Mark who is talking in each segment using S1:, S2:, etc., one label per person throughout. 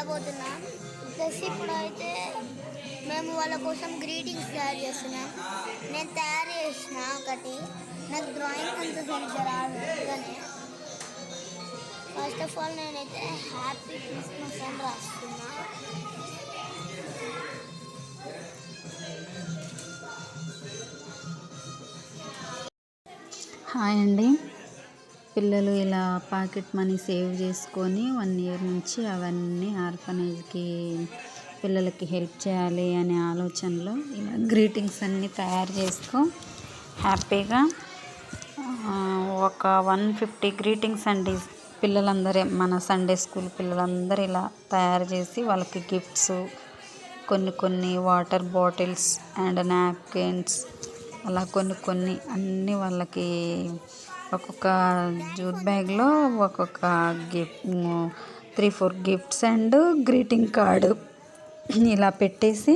S1: వెళ్ళబోతున్నాం. Plus ఇప్పుడైతే మేము వాళ్ళ కోసం గ్రీటింగ్స్ తయారు చేస్తున్నాం. నేను తయారు చేసిన ఒకటి, నాకు డ్రాయింగ్ అంత సరిగ్గా రాదు. అందుకనే ఫస్ట్ ఆఫ్ ఆల్ నేనైతే హ్యాపీ క్రిస్మస్ అని రాస్తున్నా.
S2: హాయ్ అండి. పిల్లలు ఇలా పాకెట్ మనీ సేవ్ చేసుకొని 1 ఇయర్ నుంచి అవన్నీ ఆర్ఫనేజ్కి పిల్లలకి హెల్ప్ చేయాలి అనే ఆలోచనలో ఇలా గ్రీటింగ్స్ అన్నీ తయారు చేసుకో హ్యాపీగా ఒక 150 గ్రీటింగ్స్ అండి. పిల్లలందరూ మన సండే స్కూల్ పిల్లలందరూ ఇలా తయారు చేసి వాళ్ళకి గిఫ్ట్స్, కొన్ని వాటర్ బాటిల్స్ అండ్ నాప్కిన్స్ అలా కొన్ని అన్నీ వాళ్ళకి ఒక్కొక్క జూట్ బ్యాగ్లో ఒక్కొక్క gift 3-4 gifts and greeting card ఇలా పెట్టేసి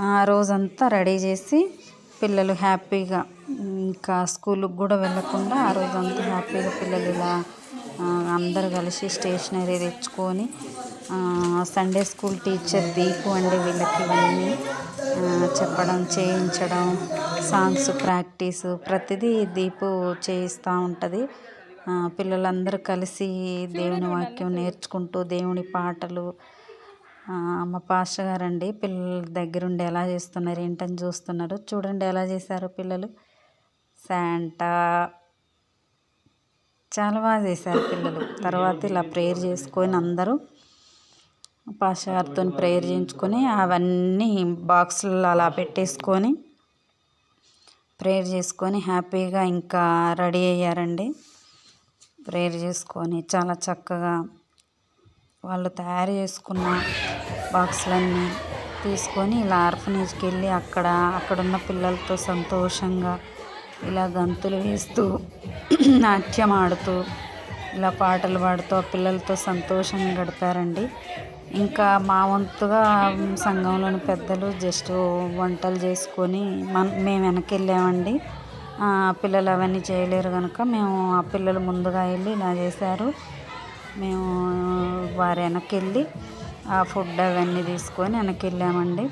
S2: ఆ రోజంతా రెడీ చేసి పిల్లలు హ్యాపీగా ఇంకా స్కూల్కి కూడా వెళ్ళకుండా ఆ రోజంతా హ్యాపీగా పిల్లలు ఇలా అందరు కలిసి స్టేషనరీ తెచ్చుకొని సండే స్కూల్ టీచర్ దీపు అండి వీళ్ళకి ఇవన్నీ చెప్పడం, చేయించడం, సాంగ్స్ ప్రాక్టీసు ప్రతిదీ దీపు చేయిస్తూ ఉంటుంది. పిల్లలందరూ కలిసి దేవుని వాక్యం నేర్చుకుంటూ దేవుని పాటలు మా పాస్టర్ గారండి పిల్లల దగ్గరుండి ఎలా చేస్తున్నారు ఏంటని చూస్తున్నారు. చూడండి ఎలా చేశారు పిల్లలు. శాంటా చాలా బాగా చేశారు పిల్లలు. తర్వాత ఇలా ప్రేయర్ చేసుకొని అందరూ పాస్టర్ గారితో ప్రేయర్ చేయించుకొని అవన్నీ బాక్సులలో అలా పెట్టేసుకొని ప్రేయర్ చేసుకొని హ్యాపీగా ఇంకా రెడీ అయ్యారండి. ప్రేయర్ చేసుకొని చాలా చక్కగా వాళ్ళు తయారు చేసుకున్న బాక్సులన్నీ తీసుకొని ఇలా ఆర్ఫనేజ్కి వెళ్ళి అక్కడున్న పిల్లలతో సంతోషంగా ఇలా గంతులు వేస్తూ నాట్యం ఆడుతూ ఇలా పాటలు పాడుతూ ఆ పిల్లలతో సంతోషంగా గడిపారండి. ఇంకా మా వంతుగా సంఘంలోని పెద్దలు జస్ట్ వంటలు చేసుకొని మేము వెనక్కి వెళ్ళామండి. పిల్లలు అవన్నీ చేయలేరు కనుక మేము ఆ పిల్లలు ముందుగా వెళ్ళి ఇలా చేశారు. మేము వారి వెనక్కి వెళ్ళి ఆ ఫుడ్ అవన్నీ తీసుకొని వెనక్కి వెళ్ళామండి.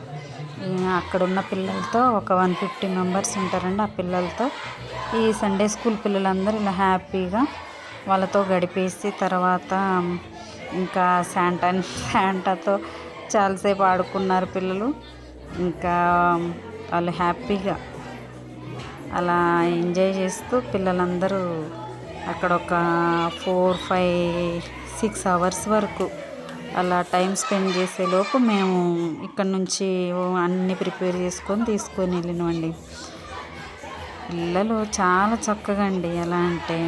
S2: అక్కడున్న పిల్లలతో ఒక 150 మెంబర్స్ ఉంటారండి. ఆ పిల్లలతో ఈ సండే స్కూల్ పిల్లలందరూ ఇలా హ్యాపీగా వాళ్ళతో గడిపేసి తర్వాత ఇంకా శాంటాతో చాలాసేపు ఆడుకున్నారు పిల్లలు. ఇంకా వాళ్ళు హ్యాపీగా అలా ఎంజాయ్ చేస్తూ పిల్లలందరూ అక్కడ ఒక 4-5-6 అవర్స్ వరకు అలా టైం స్పెండ్ చేసేలోపు మేము ఇక్కడ నుంచి అన్నీ ప్రిపేర్ చేసుకొని తీసుకొని వెళ్ళినామండి. పిల్లలు చాలా చక్కగా అండి. ఎలా అంటే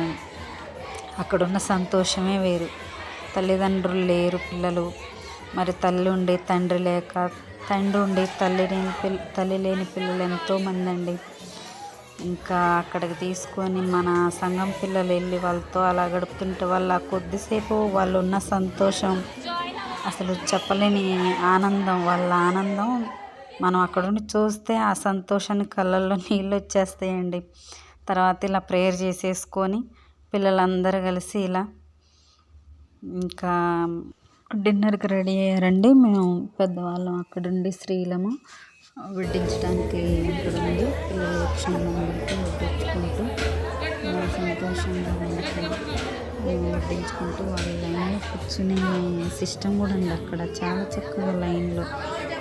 S2: అక్కడున్న సంతోషమే వేరు. తల్లిదండ్రులు లేరు పిల్లలు, మరి తల్లి ఉండి తండ్రి లేక, తండ్రి ఉండి తల్లి లేని పిల్లలు ఎంతోమంది అండి. ఇంకా అక్కడికి తీసుకొని మన సంఘం పిల్లలు వెళ్ళి వాళ్ళతో అలా గడుపుతుంటే వాళ్ళ కొద్దిసేపు వాళ్ళు ఉన్న సంతోషం అసలు చెప్పలేని ఆనందం. వాళ్ళ ఆనందం మనం అక్కడుండి చూస్తే ఆ సంతోషాన్ని కళ్ళల్లో నీళ్ళు వచ్చేస్తాయండి. తర్వాత ఇలా ప్రేయర్ చేసేసుకొని పిల్లలందరూ కలిసి ఇలా ఇంకా డిన్నర్కి రెడీ అయ్యారండి. మేము పెద్దవాళ్ళం అక్కడుండి స్త్రీలము వడ్డించడానికి అక్కడుండి పిల్లలు క్షణం బట్టి వడ్డించుకుంటూ సంతోషంగా వడ్డించుకుంటూ వాళ్ళ లైన్లో కూర్చునే సిస్టమ్ కూడా ఉంది అక్కడ. చాలా చక్కగా లైన్లో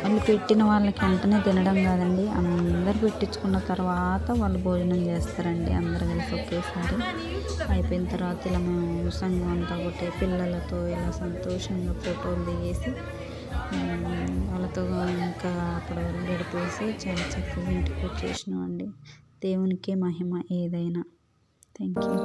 S2: వాళ్ళు పెట్టిన వాళ్ళకి వెంటనే తినడం కాదండి, అందరు పెట్టించుకున్న తర్వాత వాళ్ళు భోజనం చేస్తారండి. అందరు కలిసి ఒకేసారి అయిపోయిన తర్వాత ఇలా మేము సంఘం అంతా ఒకటే పిల్లలతో ఇలా సంతోషంగా ఫోటోలు దిగేసి వాళ్ళతో ఇంకా అప్పుడు గడిపేసి చాలా చక్కగా ఇంటికి వచ్చేసినాం అండి. దేవునికే మహిమ ఏదైనా. Thank you.